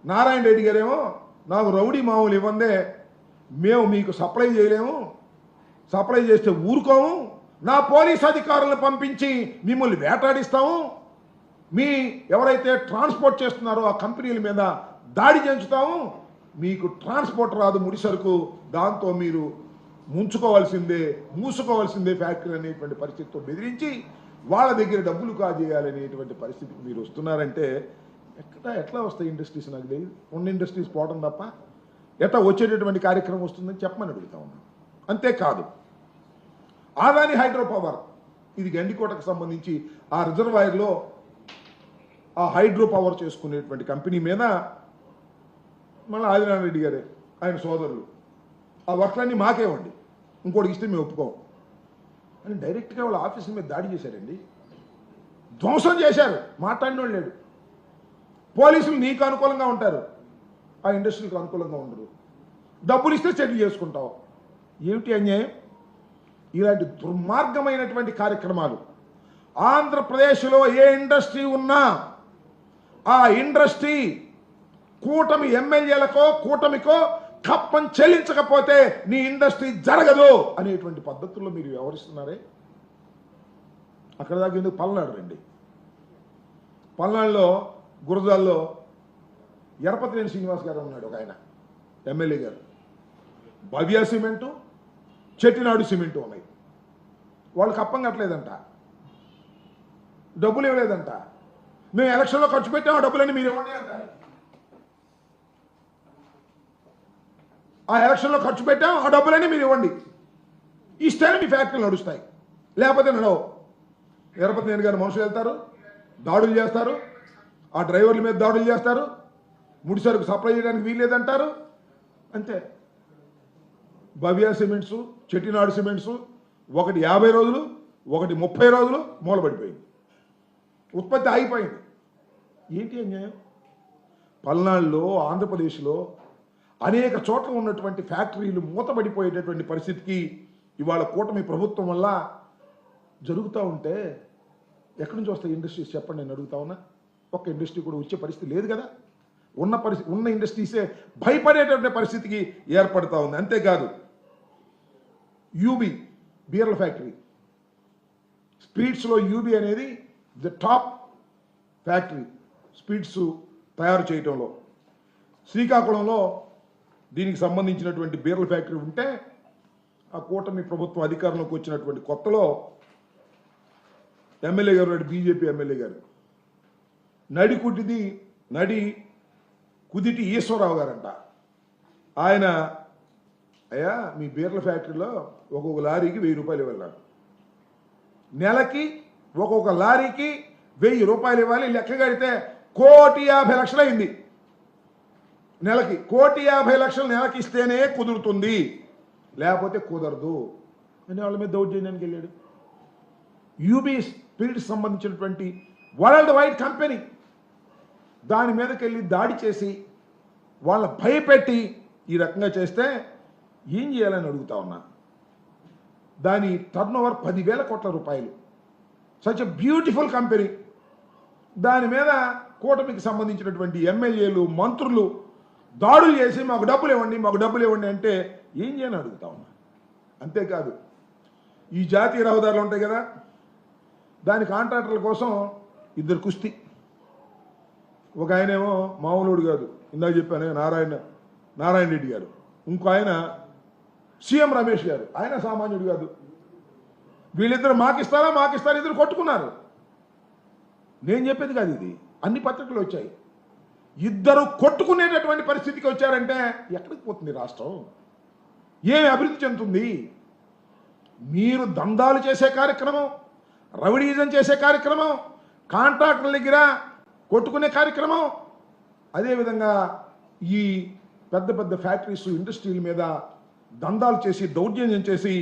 నారాయణ రెడ్డి గారేమో నాకు రౌడీ మామూలు ఇవ్వందే మేము మీకు సప్లై చేయలేము, సప్లై చేస్తే ఊరుకోము, నా పోలీస్ అధికారులను పంపించి మిమ్మల్ని వేటాడిస్తాము, మీ ఎవరైతే ట్రాన్స్పోర్ట్ చేస్తున్నారో ఆ కంపెనీల మీద దాడి చేయించుతాము, మీకు ట్రాన్స్పోర్ట్ రాదు ముడి సరుకు, దాంతో మీరు మూసుకోవాల్సిందే ఫ్యాక్టరీ అనేటువంటి పరిస్థితితో బెదిరించి వాళ్ళ దగ్గర డబ్బులు కాజేయాలనేటువంటి పరిస్థితికి మీరు వస్తున్నారంటే ఎట్లా వస్తాయి ఇండస్ట్రీస్? నాకు తెలియదు. ఉన్న ఇండస్ట్రీస్ పోవడం తప్ప ఎట్లా వచ్చేటటువంటి కార్యక్రమం వస్తుందని చెప్పమని అడుగుతా ఉన్నాను. అంతేకాదు ఆదాని హైడ్రో పవర్, ఇది గండికోటకు సంబంధించి ఆ రిజర్వాయర్లో ఆ హైడ్రో పవర్ చేసుకునేటువంటి కంపెనీ మీద మళ్ళీ ఆదినారాయణ రెడ్డి గారే ఆయన సోదరులు ఆ వర్క్లన్నీ మాకేవ్వండి, ఇంకోటికి ఇస్తే మేము ఒప్పుకోం అని డైరెక్ట్గా వాళ్ళ ఆఫీసుల మీద దాడి చేశారండి. ధ్వంసం చేశారు. మాట్లాడిన వాళ్ళు లేడు. పోలీసులు నీకు అనుకూలంగా ఉంటారు, ఆ ఇండస్ట్రీకి అనుకూలంగా ఉండరు. డబ్బులు ఇస్తే సెటిల్ చేసుకుంటావు. ఏమిటి అన్యాయం? ఇలాంటి దుర్మార్గమైనటువంటి కార్యక్రమాలు ఆంధ్రప్రదేశ్లో ఏ ఇండస్ట్రీ ఉన్నా ఆ ఇండస్ట్రీ కూటమి ఎమ్మెల్యేలకో కూటమికో కప్పం చెల్లించకపోతే నీ ఇండస్ట్రీ జరగదు అనేటువంటి పద్ధతుల్లో మీరు వ్యవహరిస్తున్నారే. అక్కడ దాకా ఎందుకు పల్నాడు రండి. పల్నాడులో గురజాల్లో ఎరపతినేని శ్రీనివాస్ గారు ఉన్నాడు, ఒక ఆయన ఎమ్మెల్యే గారు. భవ్య సిమెంటు, చెట్టినాడు సిమెంటు ఉన్నాయి. వాళ్ళు కప్పం కట్టలేదంట, డబ్బులు ఇవ్వలేదంట. మేము ఎలక్షన్లో ఖర్చు పెట్టాము, డబ్బులన్నీ మీరు ఇవ్వండి అంటారు. ఆ ఎలక్షన్లో ఖర్చు పెట్టాం, ఆ డబ్బులన్నీ మీరు ఇవ్వండి, ఇస్తేనే మీ ఫ్యాక్టరీలు నడుస్తాయి, లేకపోతే నడవు. ఎరపతినేని గారు మనుషులు వెళ్తారు, దాడులు చేస్తారు, ఆ డ్రైవర్ల మీద దాడులు చేస్తారు, ముడిసరుకు సప్లై చేయడానికి వీల్లేదంటారు. అంతే. భవ్య సిమెంట్స్, చెట్టినాడు సిమెంట్స్ ఒకటి 50 రోజులు, ఒకటి 30 రోజులు మూలబడిపోయింది, ఉత్పత్తి ఆగిపోయింది. ఏంటి అన్యాయం? పల్నాడులో ఆంధ్రప్రదేశ్లో అనేక చోట్ల ఉన్నటువంటి ఫ్యాక్టరీలు మూతపడిపోయేటటువంటి పరిస్థితికి ఇవాళ కూటమి ప్రభుత్వం వల్ల జరుగుతూ ఉంటే ఎక్కడి నుంచి వస్తాయి ఇండస్ట్రీస్ చెప్పండి? నేను అడుగుతా ఉన్నా. ఒక్క ఇండస్ట్రీ కూడా వచ్చే పరిస్థితి లేదు కదా. ఉన్న ఇండస్ట్రీసే భయపడేటటువంటి పరిస్థితికి ఏర్పడుతూ ఉంది. అంతేకాదు యూబీ బీర్ల ఫ్యాక్టరీ, స్పీడ్స్లో యూబీ అనేది ది టాప్ ఫ్యాక్టరీ స్పీడ్స్ తయారు చేయటంలో. శ్రీకాకుళంలో దీనికి సంబంధించినటువంటి బీర్ల ఫ్యాక్టరీ ఉంటే ఆ కూటమి ప్రభుత్వం అధికారంలోకి వచ్చినటువంటి కొత్తలో ఎమ్మెల్యే గారు, బీజేపీ ఎమ్మెల్యే గారు నడి కుదిటి ఈశ్వరరావు గారంట. ఆయన అయ్యా మీ బీర్ల ఫ్యాక్టరీలో ఒక్కొక్క లారీకి 1000 రూపాయలు ఇవ్వాలి, నెలకి ఒక్కొక్క లారీకి 1000 రూపాయలు ఇవ్వాలి, లెక్క కడితే 1,50,00,000 అయింది. నెలకి 1,50,00,000 నెలకి ఇస్తేనే కుదురుతుంది, లేకపోతే కుదరదు అని వాళ్ళ మీద దౌడ్ చేయడానికి వెళ్ళాడు. యూబీ స్పిరిట్స్ సంబంధించినటువంటి వరల్డ్ వైడ్ కంపెనీ దాని మీదకి వెళ్ళి దాడి చేసి వాళ్ళని భయపెట్టి ఈ రకంగా చేస్తే ఏం చేయాలని అడుగుతా ఉన్నా. దాని టర్నోవర్ 10,000 కోట్ల రూపాయలు. Such a beautiful company. దాని మీద కూటమికి సంబంధించినటువంటి ఎమ్మెల్యేలు, మంత్రులు దాడులు చేసి మాకు డబ్బులు ఇవ్వండి అంటే ఏం చేయాలని అడుగుతా ఉన్నా. అంతేకాదు ఈ జాతీయ రహదారులు ఉంటాయి కదా, దాని కాంట్రాక్టర్ల కోసం 2 కుస్తీ. ఒక ఆయనేమో మామూలుడు కాదు, ఇందాక చెప్పాను నారాయణ రెడ్డి గారు. ఇంకో ఆయన సీఎం రమేష్ గారు, ఆయన సామాన్యుడు కాదు. వీళ్ళిద్దరు మాకిస్తారా ఇద్దరు కొట్టుకున్నారు. నేను చెప్పేది కాదు, ఇది అన్ని పత్రికలు వచ్చాయి. ఇద్దరు కొట్టుకునేటటువంటి పరిస్థితికి వచ్చారంటే ఎక్కడికి పోతుంది రాష్ట్రం? ఏమి అభివృద్ధి చెందుతుంది? మీరు దందాలు చేసే కార్యక్రమం, రౌడీజం చేసే కార్యక్రమం, కాంట్రాక్టర్ల దగ్గర కొట్టుకునే కార్యక్రమం, అదేవిధంగా ఈ పెద్ద ఫ్యాక్టరీస్, ఇండస్ట్రీల మీద దందాలు చేసి దౌర్జన్యం చేసి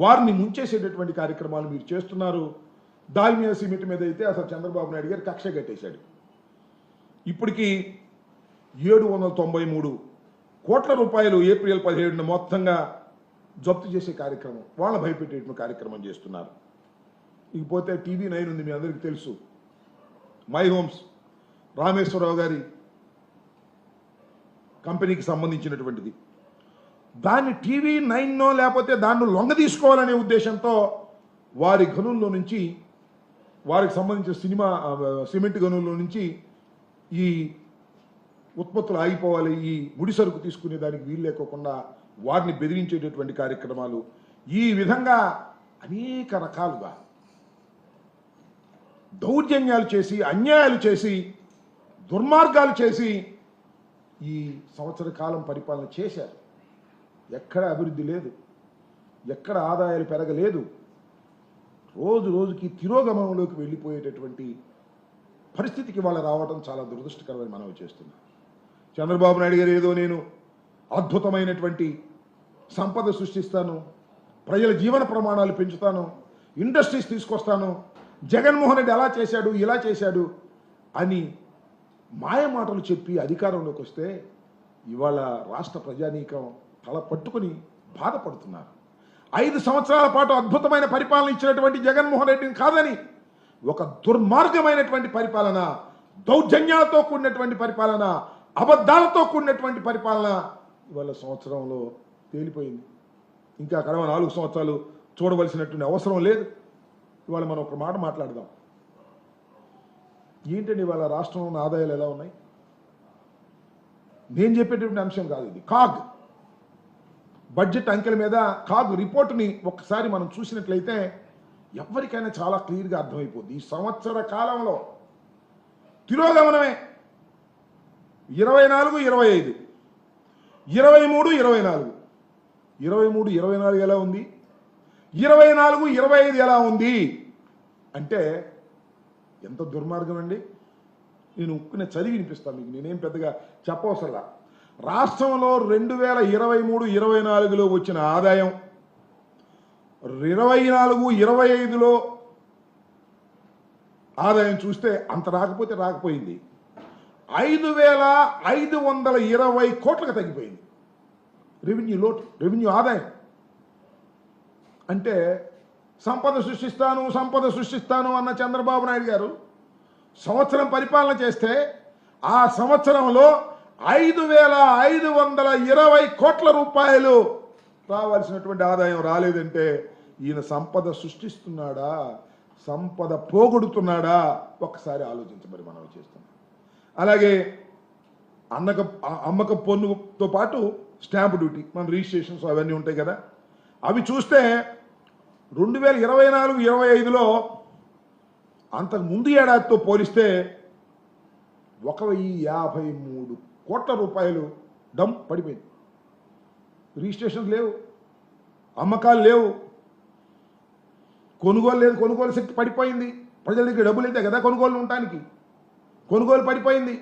వారిని ముంచేసేటటువంటి కార్యక్రమాలు మీరు చేస్తున్నారు. దాల్మియా సిమెంట్ మీద అయితే అసలు చంద్రబాబు నాయుడు గారు కక్ష కట్టేశాడు. ఇప్పటికీ 793 కోట్ల రూపాయలు ఏప్రిల్ 17న మొత్తంగా జప్తు చేసే కార్యక్రమం, వాళ్ళ భయపెట్టేటువంటి కార్యక్రమం చేస్తున్నారు. ఇకపోతే టీవీ 9 ఉంది, మీ అందరికీ తెలుసు. మై హోమ్స్ రామేశ్వరరావు గారి కంపెనీకి సంబంధించినటువంటిది. దాన్ని టీవీ 9 లేకపోతే దాన్ని లొంగ తీసుకోవాలనే ఉద్దేశంతో వారి గనుల్లో నుంచి, వారికి సంబంధించిన సిమెంట్ గనుల్లో నుంచి ఈ ఉత్పత్తులు ఆగిపోవాలి, ఈ ముడి సరుకు తీసుకునే దానికి వీలు లేకోకుండా వారిని బెదిరించేటటువంటి కార్యక్రమాలు, ఈ విధంగా అనేక రకాలుగా దౌర్జన్యాలు చేసి, అన్యాయాలు చేసి, దుర్మార్గాలు చేసి ఈ సంవత్సర కాలం పరిపాలన చేశారు. ఎక్కడ అభివృద్ధి లేదు, ఎక్కడ ఆదాయాలు పెరగలేదు, రోజు రోజుకి తిరోగమనంలోకి వెళ్ళిపోయేటటువంటి పరిస్థితికి వాళ్ళు రావడం చాలా దురదృష్టకరమని మనవి చేస్తున్నాం. చంద్రబాబు నాయుడు గారు ఏదో నేను అద్భుతమైనటువంటి సంపద సృష్టిస్తాను, ప్రజల జీవన ప్రమాణాలు పెంచుతాను, ఇండస్ట్రీస్ తీసుకొస్తాను, జగన్మోహన్ రెడ్డి అలా చేశాడు ఇలా చేశాడు అని మాయ మాటలు చెప్పి అధికారంలోకి వస్తే ఇవాళ రాష్ట్ర ప్రజానీకం తల పట్టుకుని బాధపడుతున్నారు. 5 సంవత్సరాల పాటు అద్భుతమైన పరిపాలన ఇచ్చినటువంటి జగన్మోహన్ రెడ్డిని కాదని ఒక దుర్మార్గమైనటువంటి పరిపాలన, దౌర్జన్యాలతో కూడినటువంటి పరిపాలన, అబద్ధాలతో కూడినటువంటి పరిపాలన ఇవాళ సంవత్సరంలో తేలిపోయింది. ఇంకా కడవ 4 సంవత్సరాలు చూడవలసినటువంటి అవసరం లేదు. ఇవాళ మనం ఒక మాట మాట్లాడదాం. ఏంటండి ఇవాళ రాష్ట్రంలో ఉన్న ఆదాయాలు ఎలా ఉన్నాయి? నేను చెప్పేటటువంటి అంశం కాదు ఇది. కాగ్ బడ్జెట్ అంకెల మీద కాగ్ రిపోర్టుని ఒక్కసారి మనం చూసినట్లయితే ఎవరికైనా చాలా క్లియర్గా అర్థమైపోద్ది. ఈ సంవత్సర కాలంలో తిరోగమనమే. 24, 25, 23, 24, 23, 24 ఎలా ఉంది, 24, 25 ఎలా ఉంది అంటే ఎంత దుర్మార్గం అండి. నేను ఉక్కునే చదివి వినిపిస్తాను మీకు, నేనేం పెద్దగా చెప్పవసరలా. రాష్ట్రంలో 2023, 24లో వచ్చిన ఆదాయం 24, 25లో ఆదాయం చూస్తే అంత రాకపోతే రాకపోయింది, 5,520 కోట్లకు తగ్గిపోయింది రెవెన్యూ లోటు, రెవెన్యూ ఆదాయం. అంటే సంపద సృష్టిస్తాను అన్న చంద్రబాబు నాయుడు గారు సంవత్సరం పరిపాలన చేస్తే ఆ సంవత్సరంలో 5,520 కోట్ల రూపాయలు రావాల్సినటువంటి ఆదాయం రాలేదంటే ఈయన సంపద సృష్టిస్తున్నాడా, సంపద పోగొడుతున్నాడా ఒక్కసారి ఆలోచించమని మనం చేస్తున్నాం. అలాగే అమ్మక పన్నుతో పాటు స్టాంప్ డ్యూటీ, మన రిజిస్ట్రేషన్స్ అవన్నీ ఉంటాయి కదా, అవి చూస్తే 2024, 25లో అంతకు ముందు ఏడాదితో పోలిస్తే 1,053 కోట్ల రూపాయలు డంప్ పడిపోయింది. రిజిస్ట్రేషన్స్ లేవు, అమ్మకాలు లేవు, కొనుగోలు లేదు, కొనుగోలు శక్తి పడిపోయింది. ప్రజల దగ్గర డబ్బులు అయితే కదా కొనుగోలు ఉండటానికి, కొనుగోలు పడిపోయింది.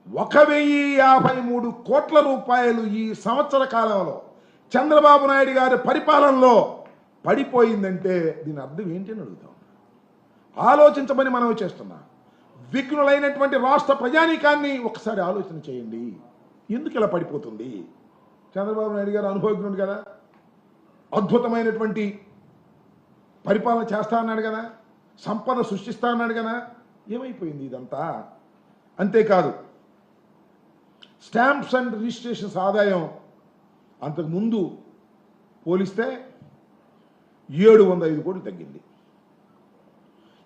1,053 కోట్ల రూపాయలు ఈ సంవత్సర కాలంలో చంద్రబాబు నాయుడు గారి పరిపాలనలో పడిపోయిందంటే దీని అర్థం ఏంటి అని అడుగుతాం. ఆలోచించమని మనం చేస్తున్నా. విఘ్నులైనటువంటి రాష్ట్ర ప్రజానీకాన్ని ఒకసారి ఆలోచన చేయండి. ఎందుకు ఇలా పడిపోతుంది? చంద్రబాబు నాయుడు గారు అనుభవజ్ఞుడు కదా, అద్భుతమైనటువంటి పరిపాలన చేస్తా అన్నాడు కదా, సంపద సృష్టిస్తా అన్నాడు కదా, ఏమైపోయింది ఇదంతా? అంతేకాదు, స్టాంప్స్ అండ్ రిజిస్ట్రేషన్స్ ఆదాయం అంతకుముందు పోలిస్తే 705 కోట్లు తగ్గింది.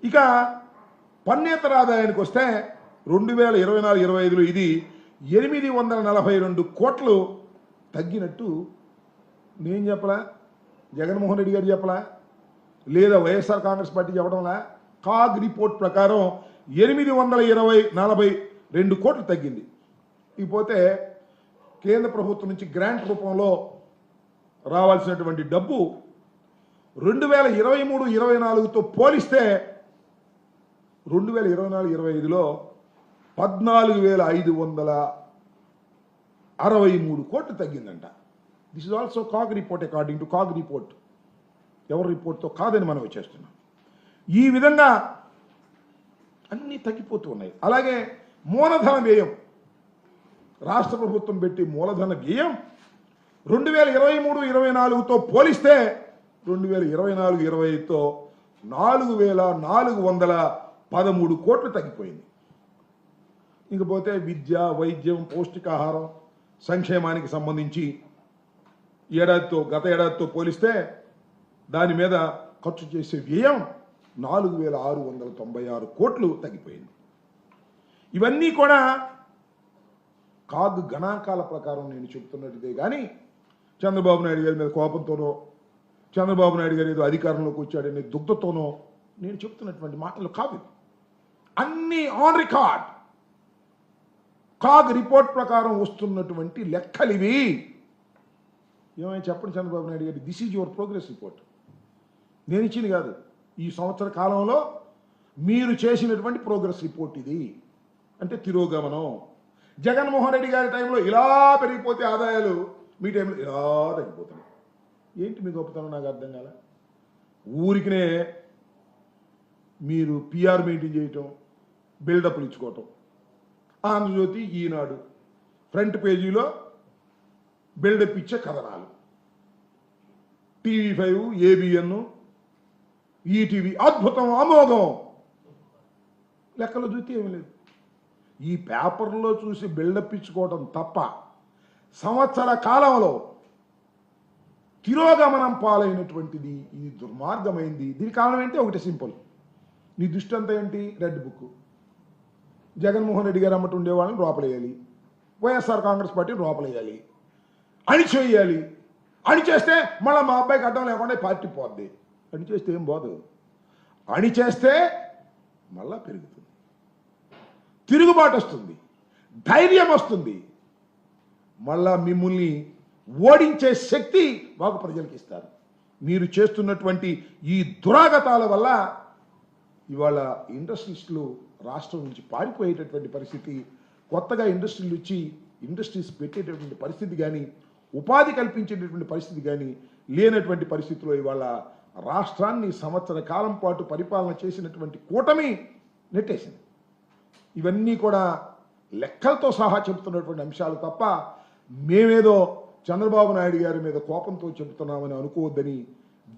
ఇక పన్నేతర ఆదాయానికి వస్తే 2024, 25లో ఇది 842 కోట్లు తగ్గినట్టు నేను చెప్పలా, జగన్మోహన్ రెడ్డి గారు చెప్పలా, లేదా వైఎస్ఆర్ కాంగ్రెస్ పార్టీ చెప్పడంలా. కాగ్ రిపోర్ట్ ప్రకారం 842 కోట్లు తగ్గింది. ఇకపోతే కేంద్ర ప్రభుత్వం నుంచి గ్రాంట్ రూపంలో రావాల్సినటువంటి డబ్బు 2023, 24తో పోలిస్తే 2024, 25లో 14,563 కోట్లు తగ్గిందంట. This is also CAG report, according to CAG report. ఎవరి రిపోర్ట్తో కాదని మనం చేస్తున్నాం. ఈ విధంగా అన్నీ తగ్గిపోతూ ఉన్నాయి. అలాగే మూలధన వ్యయం, రాష్ట్ర ప్రభుత్వం పెట్టి మూలధన వ్యయం 2023, 24తో పోలిస్తే 2024, 25తో 4,413 కోట్లు తగ్గిపోయింది. ఇంకపోతే విద్య, వైద్యం, పౌష్టికాహారం, సంక్షేమానికి సంబంధించి గత ఏడాదితో పోలిస్తే దాని మీద ఖర్చు చేసే వ్యయం 4,696 కోట్లు తగ్గిపోయింది. ఇవన్నీ కూడా కాగ్ గణాంకాల ప్రకారం నేను చెబుతున్నట్టుదే కానీ చంద్రబాబు నాయుడు గారి మీద కోపంతోనో, చంద్రబాబు నాయుడు గారు ఏదో అధికారంలోకి వచ్చాడనే దుగ్ధతోనో నేను చెప్తున్నటువంటి మాటలు కావు. అన్నీ ఆన్ రికార్డ్. కాగ్ రిపోర్ట్ ప్రకారం వస్తున్నటువంటి లెక్కలివి. ఏమైనా చెప్పండి చంద్రబాబు నాయుడు గారు, this is your progress report. నేను ఇచ్చింది కాదు, ఈ సంవత్సర కాలంలో మీరు చేసినటువంటి ప్రోగ్రెస్ రిపోర్ట్ ఇది. అంటే తిరోగమనం. జగన్మోహన్ రెడ్డి గారి టైంలో ఇలా పెరిగిపోతే ఆదాయాలు, మీ టైంలో ఇలా తగ్గిపోతున్నాయి. ఏంటి మీ గొప్పతనం నాకు అర్థం కాల. ఊరికినే మీరు పిఆర్ మెయింటైన్ చేయటం, బిల్డప్లు ఇచ్చుకోవటం. ఆంధ్రజ్యోతి, ఈనాడు ఫ్రంట్ పేజీలో బిల్డప్ ఇచ్చే కథనాలు, TV5, ABN, ఈటీవీ అద్భుతం, అమోఘం. లెక్కలు చూస్తే ఏమీ లేదు. ఈ పేపర్లో చూసి బిల్డప్ ఇచ్చుకోవటం తప్ప సంవత్సర కాలంలో తిరోగమనం పాలైనటువంటిది ఇది దుర్మార్గమైంది. దీనికి కారణం ఏంటి? ఒకటి సింపుల్. నీ దృష్టి అంతా ఏంటి? Red book. జగన్మోహన్ రెడ్డి గారు అమ్మటి ఉండేవాళ్ళని లోపలేయాలి, వైఎస్ఆర్ కాంగ్రెస్ పార్టీని లోపలేయాలి, అణిచేయాలి. అణిచేస్తే మళ్ళీ మా అబ్బాయికి అడ్డం లేకుండా పార్టీ పోద్ది. అణిచేస్తే ఏం పోదు. అణిచేస్తే మళ్ళా పెరుగుతుంది, తిరుగుబాటు వస్తుంది, ధైర్యం వస్తుంది. మళ్ళా మిమ్మల్ని ఓడించే శక్తి మాకు ప్రజలకు ఇస్తారు. మీరు చేస్తున్నటువంటి ఈ దురాగతాల వల్ల ఇవాళ ఇండస్ట్రీస్లు రాష్ట్రం నుంచి పారిపోయేటటువంటి పరిస్థితి, కొత్తగా ఇండస్ట్రీలు వచ్చి ఇండస్ట్రీస్ పెట్టేటటువంటి పరిస్థితి కానీ, ఉపాధి కల్పించేటటువంటి పరిస్థితి కానీ లేనటువంటి పరిస్థితిలో ఇవాళ రాష్ట్రాన్ని సంవత్సర కాలం పాటు పరిపాలన చేసినటువంటి కూటమి నెట్టేసింది. ఇవన్నీ కూడా లెక్కలతో సహా చెబుతున్నటువంటి అంశాలు తప్ప మేమేదో చంద్రబాబు నాయుడు గారి మీద కోపంతో చెబుతున్నామని అనుకోవద్దని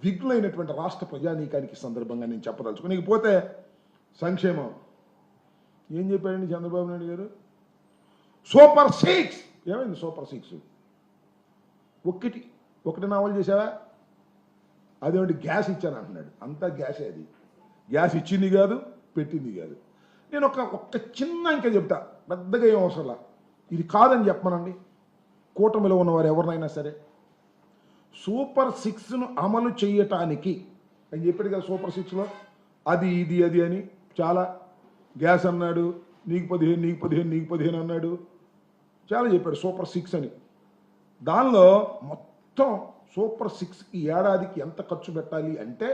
విఘ్నులైనటువంటి రాష్ట్ర ప్రజానీకానికి సందర్భంగా నేను చెప్పదలుచుకుని. పోతే సంక్షేమం ఏం చెప్పాడండి చంద్రబాబు నాయుడు గారు? సూపర్ 6. ఏమైంది సూపర్ 6? ఒకటి నావల్ చేసావా? అదేమిటి గ్యాస్ ఇచ్చాను అంటున్నాడు. అంతా గ్యాసే. అది గ్యాస్ ఇచ్చింది కాదు, పెట్టింది కాదు. నేను ఒక్క చిన్న ఇంకా చెప్తా, పెద్దగా ఏం అవసరంలా. ఇది కాదని చెప్పమనండి కూటమిలో ఉన్నవారు ఎవరినైనా సరే. సూపర్ 6ను అమలు చేయటానికి అని చెప్పాడు కదా. సూపర్ 6లో అది ఇది అది అని చాలా, గ్యాస్ అన్నాడు, నీకు 15 నీకు 15 నీకు 15 అన్నాడు, చాలా చెప్పాడు సూపర్ 6 అని. దానిలో మొత్తం సూపర్ 6కి ఏడాదికి ఎంత ఖర్చు పెట్టాలి అంటే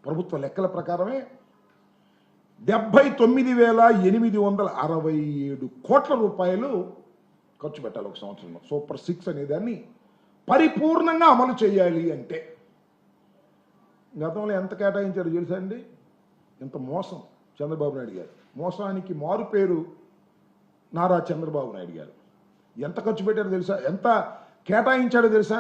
ప్రభుత్వ లెక్కల ప్రకారమే 79,867 కోట్ల రూపాయలు ఖర్చు పెట్టాలి ఒక సంవత్సరంలో. సూపర్ 6 అనే దాన్ని పరిపూర్ణంగా అమలు చేయాలి అంటే గతంలో ఎంత కేటాయించారు తెలుసా అండి? ఎంత మోసం చంద్రబాబు నాయుడు గారు. మోసానికి మారు పేరు నారా చంద్రబాబు నాయుడు గారు. ఎంత ఖర్చు పెట్టారో తెలుసా? ఎంత కేటాయించాడో తెలుసా?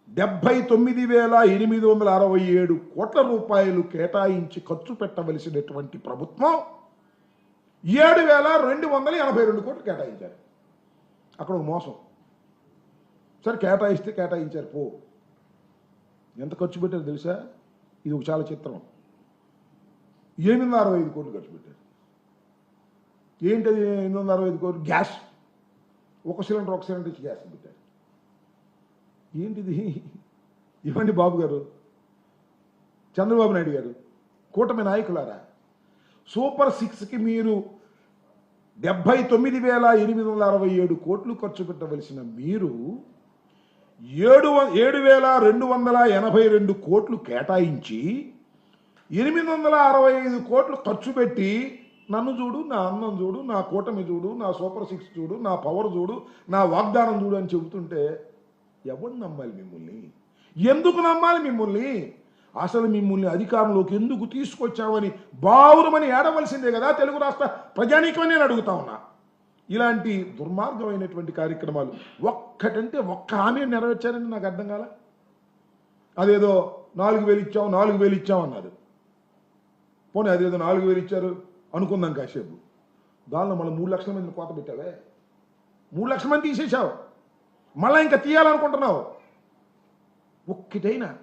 79,867 కోట్ల రూపాయలు కేటాయించి ఖర్చు పెట్టవలసినటువంటి ప్రభుత్వం 7,282 కోట్లు కేటాయించారు. అక్కడ ఒక మోసం. సరే కేటాయిస్తే కేటాయించారు పో. ఎంత ఖర్చు పెట్టారు తెలుసా? ఇది ఒక చాలా చిత్రం. 865 కోట్లు ఖర్చు పెట్టారు. ఏంటది 865 కోట్లు? గ్యాస్. ఒక సిలిండర్ ఇచ్చి గ్యాస్ పెట్టారు. ఏంటిది? ఇవ్వండి బాబు గారు, చంద్రబాబు నాయుడు గారు, కూటమి నాయకులారా. సూపర్ 6కి మీరు 79,867 కోట్లు ఖర్చు పెట్టవలసిన మీరు 7,282 కోట్లు కేటాయించి 865 కోట్లు ఖర్చు పెట్టి నన్ను చూడు, నా అన్నం చూడు, నా కూటమి చూడు, నా సూపర్ 6 చూడు, నా పవర్ చూడు, నా వాగ్దానం చూడు అని చెబుతుంటే ఎవరు నమ్మాలి మిమ్మల్ని? ఎందుకు నమ్మాలి మిమ్మల్ని? అసలు మిమ్మల్ని అధికారంలోకి ఎందుకు తీసుకొచ్చామని బావురమని ఏడవలసిందే కదా తెలుగు రాష్ట్ర ప్రజానీకమని నేను అడుగుతా ఉన్నా. ఇలాంటి దుర్మార్గమైనటువంటి కార్యక్రమాలు ఒక్కటంటే ఒక్క హామీ నెరవేర్చారని నాకు అర్థం కాల. అదేదో 4,000 ఇచ్చాం అన్నారు. పోనీ అదేదో 4,000 ఇచ్చారు అనుకుందాం కాసేపు. దానిలో మళ్ళీ 3 లక్షల మందిని కోత పెట్టావే. 3 లక్షల మంది తీసేశావు, మళ్ళీ ఇంకా తీయాలనుకుంటున్నావు.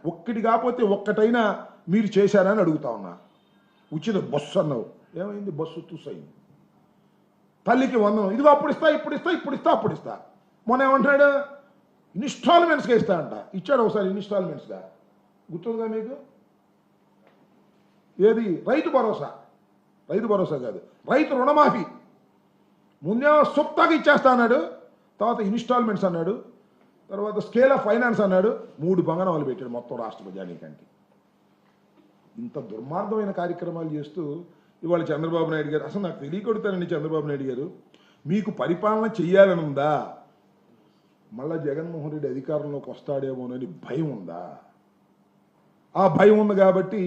ఒక్కటి కాకపోతే ఒక్కటైనా మీరు చేశారని అడుగుతా ఉన్నా. ఉచిత బస్సు అన్నావు, ఏమైంది? బస్సు తుస్సయింది. తల్లికి 100, ఇదిగో అప్పుడు ఇస్తా. మొన్న ఏమంటున్నాడు? ఇన్స్టాల్మెంట్స్గా ఇస్తా అంట. ఇచ్చాడు ఒకసారి ఇన్స్టాల్మెంట్స్గా, గుర్తుందిగా మీకు? ఏది? రైతు భరోసా కాదు, రైతు రుణమాఫీ. ముందే సొప్తాగా ఇచ్చేస్తా అన్నాడు, తర్వాత ఇన్స్టాల్మెంట్స్ అన్నాడు, తర్వాత స్కేల్ ఆఫ్ ఫైనాన్స్ అన్నాడు. 3 బంగాణాలు పెట్టాడు మొత్తం రాష్ట్ర ప్రజానీకానికి. ఇంత దుర్మార్గమైన కార్యక్రమాలు చేస్తూ ఇవాళ చంద్రబాబు నాయుడు గారు, అసలు నాకు తెలియకొడతానండి, చంద్రబాబు నాయుడు గారు మీకు పరిపాలన చెయ్యాలని ఉందా? మళ్ళా జగన్మోహన్ రెడ్డి అధికారంలోకి వస్తాడేమోనని భయం ఉందా? ఆ భయం ఉంది కాబట్టి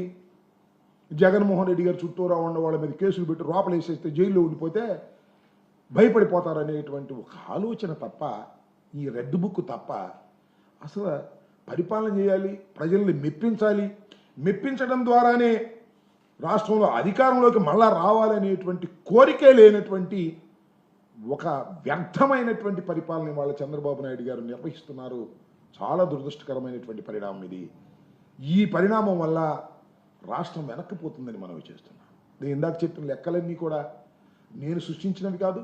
జగన్మోహన్ రెడ్డి గారు చుట్టూరా ఉన్న వాళ్ళ మీద కేసులు పెట్టి లోపల వేసేస్తే జైల్లో ఉండిపోతే భయపడిపోతారనేటువంటి ఒక ఆలోచన తప్ప, ఈ రెడ్ బుక్ తప్ప అసలు పరిపాలన చేయాలి, ప్రజల్ని మెప్పించడం ద్వారానే రాష్ట్రంలో అధికారంలోకి మళ్ళా రావాలనేటువంటి కోరికే లేనటువంటి ఒక వ్యర్థమైనటువంటి పరిపాలన వాళ్ళ చంద్రబాబు నాయుడు గారు నిర్వహిస్తున్నారు. చాలా దురదృష్టకరమైనటువంటి పరిణామం ఇది. ఈ పరిణామం వల్ల రాష్ట్రం వెనక్కిపోతుందని మనం చేస్తున్నాం. నేను ఇందాక చెప్పిన లెక్కలన్నీ కూడా నేను సృష్టించినవి కాదు,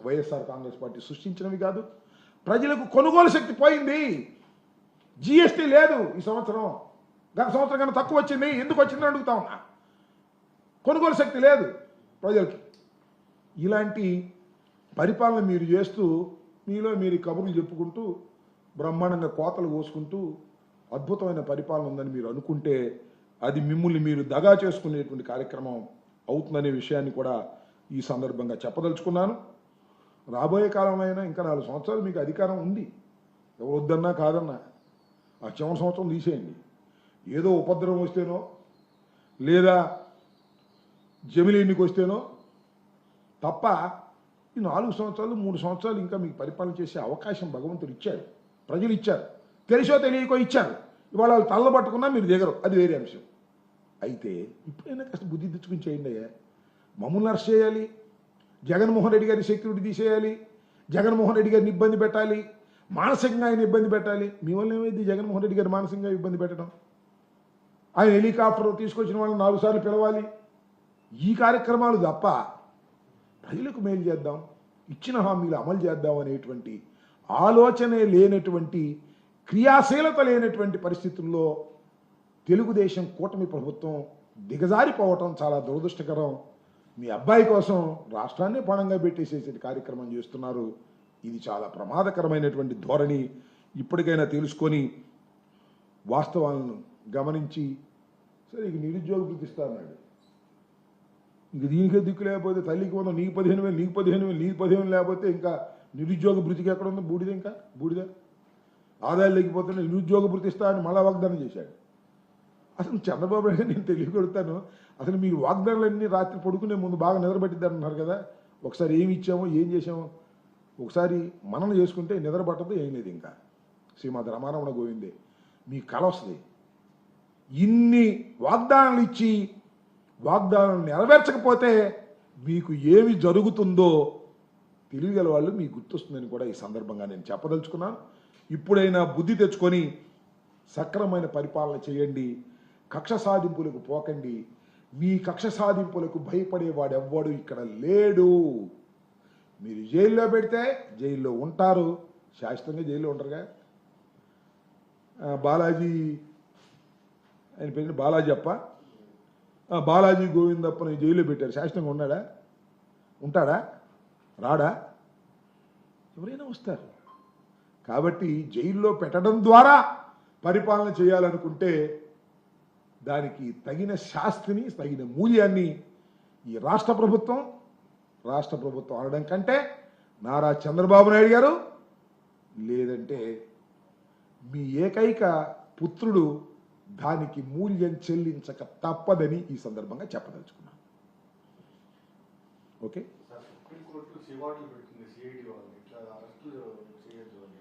వైఎస్ఆర్ కాంగ్రెస్ పార్టీ సృష్టించినవి కాదు. ప్రజలకు కొనుగోలు శక్తి పోయింది. జిఎస్టీ లేదు ఈ సంవత్సరం, గత సంవత్సరం కన్నా తక్కువ వచ్చింది. ఎందుకు వచ్చిందని అడుగుతా ఉన్నా. కొనుగోలు శక్తి లేదు ప్రజలకి. ఇలాంటి పరిపాలన మీరు చేస్తూ మీలో మీరు కబుర్లు చెప్పుకుంటూ బ్రహ్మాండంగా కోతలు కోసుకుంటూ అద్భుతమైన పరిపాలన ఉందని మీరు అనుకుంటే అది మిమ్మల్ని మీరు దగా చేసుకునేటువంటి కార్యక్రమం అవుతుందనే విషయాన్ని కూడా ఈ సందర్భంగా చెప్పదలుచుకున్నాను. రాబోయే కాలంలో అయినా ఇంకా 4 సంవత్సరాలు మీకు అధికారం ఉంది. ఎవరు వద్దన్నా కాదన్నా ఆ చివరి సంవత్సరం తీసేయండి. ఏదో ఉపద్రవం వస్తేనో లేదా జమిలి ఎన్నిక వస్తేనో తప్ప ఈ 4 సంవత్సరాలు 3 సంవత్సరాలు ఇంకా మీకు పరిపాలన చేసే అవకాశం భగవంతుడు ఇచ్చారు, ప్రజలు ఇచ్చారు, తెలిసో తెలియకో ఇచ్చారు. ఇవాళ వాళ్ళు తల్ల పట్టుకున్నా మీరు దిగరు, అది వేరే అంశం. అయితే ఇప్పుడైనా కాస్త బుద్ధి తెచ్చుకుని చేయండి అయ్యా. మమ్మల్ని అరెస్ట్ చేయాలి, జగన్మోహన్ రెడ్డి గారి సెక్యూరిటీ తీసేయాలి, జగన్మోహన్ రెడ్డి గారిని ఇబ్బంది పెట్టాలి, మానసికంగా ఆయన ఇబ్బంది పెట్టాలి. మీ వల్ల ఏమైంది జగన్మోహన్ రెడ్డి గారు మానసికంగా ఇబ్బంది పెట్టడం? ఆయన హెలికాప్టర్ తీసుకొచ్చిన వాళ్ళని 4 సార్లు పిలవాలి. ఈ కార్యక్రమాలు తప్ప ప్రజలకు మేలు చేద్దాం, ఇచ్చిన హామీలు అమలు చేద్దాం అనేటువంటి ఆలోచనే లేనటువంటి, క్రియాశీలత లేనటువంటి పరిస్థితుల్లో తెలుగుదేశం కూటమి ప్రభుత్వం దిగజారిపోవటం చాలా దురదృష్టకరం. మీ అబ్బాయి కోసం రాష్ట్రాన్ని పణంగా పెట్టేసేసే కార్యక్రమం చేస్తున్నారు. ఇది చాలా ప్రమాదకరమైనటువంటి ధోరణి. ఇప్పటికైనా తెలుసుకొని వాస్తవాలను గమనించి, సరే ఇక నిరుద్యోగ వృత్తి ఇస్తా అన్నాడు, ఇంక దీనికే దిక్కు లేకపోతే తల్లికి 100, నీకు 15,000 లేకపోతే ఇంకా నిరుద్యోగ భృతికి ఎక్కడ ఉంది? బూడిద. ఆదాయాలు లేకపోతే నిరుద్యోగ భృతి ఇస్తా అని మళ్ళా వాగ్దానం చేశాడు. అసలు చంద్రబాబు నాయుడు నేను తెలియకొడతాను, అసలు మీరు వాగ్దానాలన్నీ రాత్రి పడుకునే ముందు బాగా నిద్రపట్టిద్దంటున్నారు కదా. ఒకసారి ఏమి ఇచ్చామో ఏం చేసామో ఒకసారి మనన చేసుకుంటే నిద్రపట్టదు, ఏం లేదు. ఇంకా శ్రీమద్ రమారమణ గోవిందే మీ కల వస్తుంది. ఇన్ని వాగ్దానాలు ఇచ్చి వాగ్దానాలు నెరవేర్చకపోతే మీకు ఏమి జరుగుతుందో తెలియగల వాళ్ళు మీకు గుర్తొస్తుందని కూడా ఈ సందర్భంగా నేను చెప్పదలుచుకున్నాను. ఇప్పుడైనా బుద్ధి తెచ్చుకొని సక్రమైన పరిపాలన చేయండి, కక్ష సాధింపులకు పోకండి. మీ కక్ష సాధింపులకు భయపడేవాడెవ్వడు ఇక్కడ లేడు. మీరు జైల్లో పెడితే జైల్లో ఉంటారు, శాశ్వతంగా జైల్లో ఉంటారుగా. బాలాజీ, ఆయన పేరు బాలాజీ అప్ప, బాలాజీ గోవిందప్పని జైల్లో పెట్టారు, శాశ్వతంగా ఉంటాడా? రాడా? ఎవరైనా వస్తారు. కాబట్టి జైల్లో పెట్టడం ద్వారా పరిపాలన చేయాలనుకుంటే దానికి తగిన శాస్త్రిని, తగిన మూల్యాన్ని ఈ రాష్ట్ర ప్రభుత్వం అనడం కంటే నారా చంద్రబాబు నాయుడు గారు లేదంటే మీ ఏకైక పుత్రుడు దానికి మూల్యం చెల్లించక తప్పదని ఈ సందర్భంగా చెప్పదలుచుకున్నాను. ఓకే. సుప్రీంకోర్టు సివాట్లు పెడుతుంది సిఐడి వాళ్ళని, ఇట్లా అరెస్టులు చేయొద్దు అని.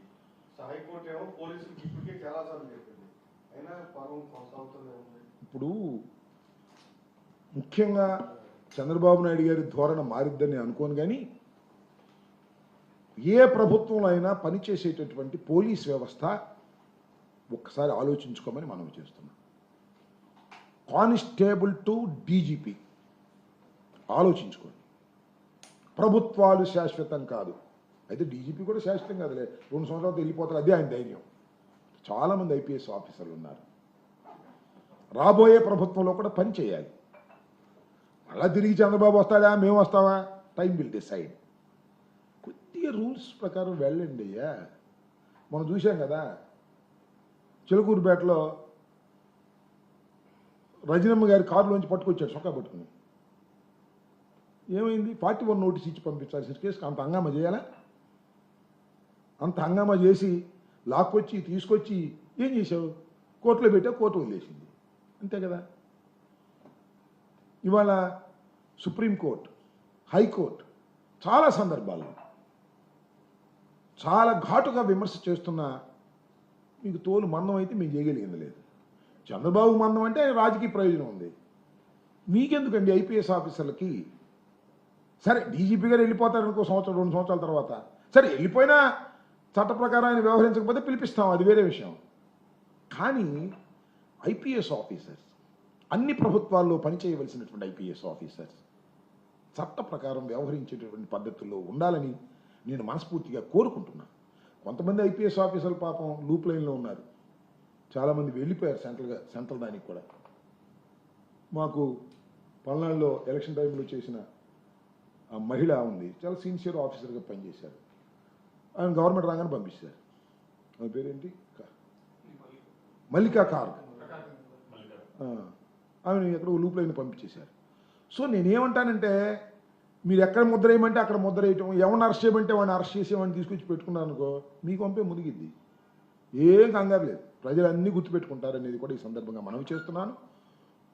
హైకోర్టు ఏమో పోలీసులకు ఇప్పటికే చాలాసార్లు చెప్పింది, అయినా పర్వం కొనసాగుతూనే ఉంది. ఇప్పుడు ముఖ్యంగా చంద్రబాబు నాయుడు గారి ధోరణ మారిద్దని అనుకోను, కానీ ఏ ప్రభుత్వంలో అయినా పనిచేసేటటువంటి పోలీస్ వ్యవస్థ ఒక్కసారి ఆలోచించుకోమని మనం చేస్తున్నాం. కానిస్టేబుల్ టు డీజీపీ ఆలోచించుకోండి. ప్రభుత్వాలు శాశ్వతం కాదు. అయితే డీజీపీ కూడా శాశ్వతం కాదులే, 2 సంవత్సరాలు వెళ్ళిపోతారు, అదే ఆయన ధైర్యం. చాలామంది ఐపీఎస్ ఆఫీసర్లు ఉన్నారు. రాబోయే ప్రభుత్వంలో కూడా పని చేయాలి. మళ్ళా తిరిగి చంద్రబాబు వస్తాడా, మేము వస్తావా, టైం విల్ డిసైడ్. కొద్దిగా రూల్స్ ప్రకారం వెళ్ళండి అయ్యా. మనం చూసాం కదా, చిలకూరుపేటలో రజనమ్మ గారి కారులోంచి పట్టుకొచ్చాడు చొక్కా పట్టుకుని. ఏమైంది? 41 నోటీస్ ఇచ్చి పంపించాల్సిన కేసుకి అంత హంగామా చేయాలా? అంత హంగామా చేసి లాక్కొచ్చి తీసుకొచ్చి ఏం చేసావు? కోర్టులో పెట్టావు, కోర్టు వదిలేసింది, అంతే కదా. ఇవాళ సుప్రీంకోర్టు, హైకోర్టు చాలా సందర్భాల్లో చాలా ఘాటుగా విమర్శ చేస్తున్నా మీకు తోలు మందం అయితే మీకు చేయగలిగింది లేదు. చంద్రబాబు మందం అంటే రాజకీయ ప్రయోజనం ఉంది. మీకెందుకండి ఐపీఎస్ ఆఫీసర్లకి? సరే డీజీపీ గారు వెళ్ళిపోతారు అనుకో, 1-2 సంవత్సరాల తర్వాత, సరే వెళ్ళిపోయినా చట్ట ప్రకారం ఆయన వ్యవహరించకపోతే పిలిపిస్తాం, అది వేరే విషయం. కానీ ఐపీఎస్ ఆఫీసర్స్, అన్ని ప్రభుత్వాల్లో పనిచేయవలసినటువంటి ఐపీఎస్ ఆఫీసర్స్ చట్ట ప్రకారం వ్యవహరించేటటువంటి పద్ధతుల్లో ఉండాలని నేను మనస్ఫూర్తిగా కోరుకుంటున్నాను. కొంతమంది ఐపీఎస్ ఆఫీసర్లు పాపం లూప్ లైన్లో ఉన్నారు, చాలామంది వెళ్ళిపోయారు సెంట్రల్ దానికి కూడా. మాకు పల్నాడులో ఎలక్షన్ టైంలో చేసిన ఆ మహిళ ఉంది, చాలా సిన్సియర్ ఆఫీసర్గా పనిచేశారు. ఆయన గవర్నమెంట్ రాగానే పంపించారు. ఆమె పేరేంటి? మల్లికా కార్గ్. ఆమెను ఎక్కడో లూప్ లైన్ పంపించేశారు. సో నేనేమంటానంటే, మీరు ఎక్కడ ముద్ర వేయమంటే అక్కడ ముద్ర వేయటం, ఎవరిని అరెస్ట్ చేయమంటే వాడిని అరెస్ట్ చేసేవాడిని తీసుకొచ్చి పెట్టుకున్నారు అనుకో, మీకు పంపే మునిగిద్ది. ఏం కంగారు లేదు, ప్రజలు అన్నీ గుర్తుపెట్టుకుంటారనేది కూడా ఈ సందర్భంగా మనవి చేస్తున్నాను.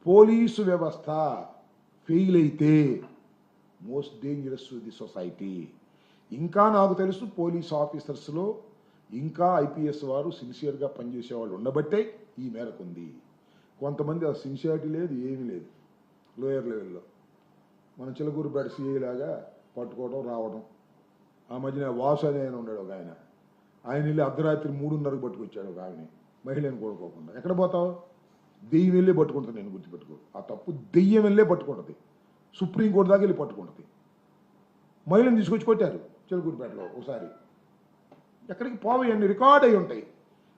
పోలీసు వ్యవస్థ ఫెయిల్ అయితే most dangerous to the society. ఇంకా నాకు తెలుసు పోలీస్ ఆఫీసర్స్లో ఇంకా ఐపీఎస్ వారు సిన్సియర్గా పనిచేసే వాళ్ళు ఉండబట్టే ఈ మేరకు ఉంది. కొంతమంది ఆ సిన్సియారిటీ లేదు, ఏమీ లేదు. లోయర్ లెవెల్లో మన చిలకూరుపేట సిఐ లాగా పట్టుకోవడం రావడం. ఆ మధ్యన వాసు అనే ఆయన ఉన్నాడు ఒక ఆయన, ఆయన వెళ్ళి అర్ధరాత్రి 3:30కు పట్టుకొచ్చాడు ఒక ఆమెని, మహిళని కోరుకోకుండా. ఎక్కడ పోతావు? దెయ్యం వెళ్ళే పట్టుకుంటుంది, నేను గుర్తుపెట్టుకో. ఆ తప్పు దెయ్యం వెళ్ళే పట్టుకుంటుంది, సుప్రీంకోర్టు దాకా వెళ్ళి పట్టుకుంటుంది. మహిళని తీసుకొచ్చి కొట్టారు చిలకూరుపేటలో ఒకసారి. ఎక్కడికి పోయి అన్ని రికార్డ్ అయి ఉంటాయి,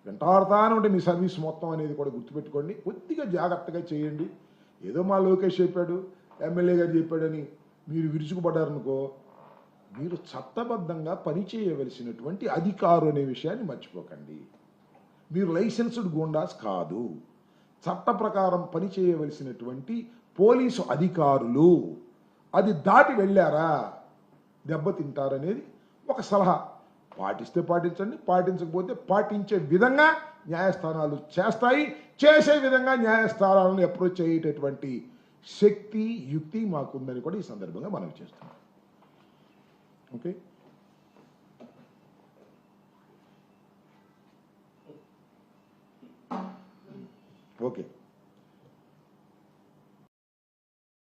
వెంటాడుతానే ఉంటాయి మీ సర్వీస్ మొత్తం అనేది కూడా గుర్తుపెట్టుకోండి. కొద్దిగా జాగ్రత్తగా చేయండి. ఏదో మా లోకేష్ చెప్పాడు, ఎమ్మెల్యే గారు చెప్పాడని మీరు విరుచుకుపడ్డారనుకో, మీరు చట్టబద్ధంగా పనిచేయవలసినటువంటి అధికారు అనే విషయాన్ని మర్చిపోకండి. మీరు లైసెన్స్డ్ గూండాస్ కాదు, చట్ట ప్రకారం పనిచేయవలసినటువంటి పోలీసు అధికారులు. అది దాటి వెళ్ళారా దెబ్బతింటారనేది ఒక సలహా. పాటిస్తే పాటించండి, పాటించకపోతే పాటించే విధంగా న్యాయస్థానాలు చేస్తాయి. చేసే విధంగా న్యాయస్థానాలను అప్రోచ్ అయ్యేటటువంటి శక్తి, యుక్తి మాకుందని కూడా ఈ సందర్భంగా మనం చేస్తున్నాం. Okay, okay.